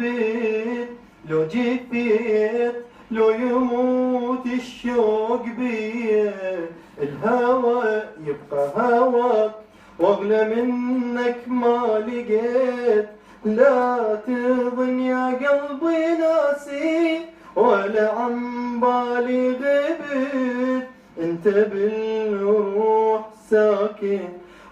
بيت لو جفيت لو يموت الشوق بيه، الهوى يبقى هواك واغلى منك ما لقيت. لا تظن يا قلبي ناسي ولا عن بالي غبت، انت بالروح ساكن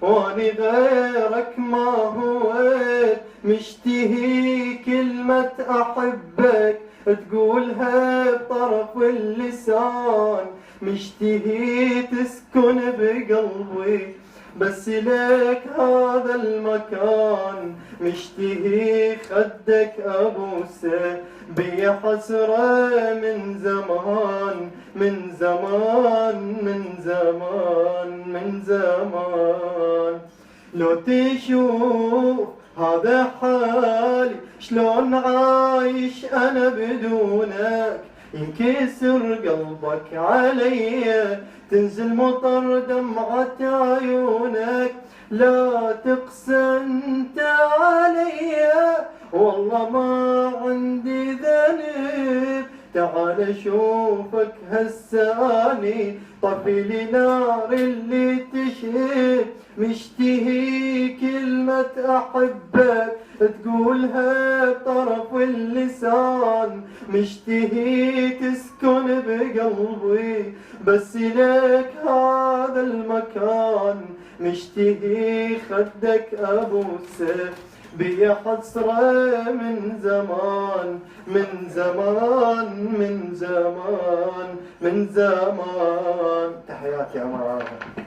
واني غيرك ما هويت. مشتهي كلمة احبك تقولها بطرف اللسان، مشتهي تسكن بقلبي بس لك هذا المكان، مشتهي خدك ابوسه بي حسرة من زمان من زمان من زمان من زمان. لو تشوف هذا حالي شلون عايش انا بدونك، ينكسر قلبك علي تنزل مطر دمعة عيونك. لا تقسى انت علي والله ما عندي ذنب، تعال شوفك هساني طفي لي نار اللي تشهد. مشتهي كلمة احبك تقولها بطرف اللسان، مشتهي تسكن بقلبي بس لك هذا المكان، مشتهي خدك ابوسه بي حسرة من زمان من زمان من زمان من زمان. تحياتي يا مرحبا.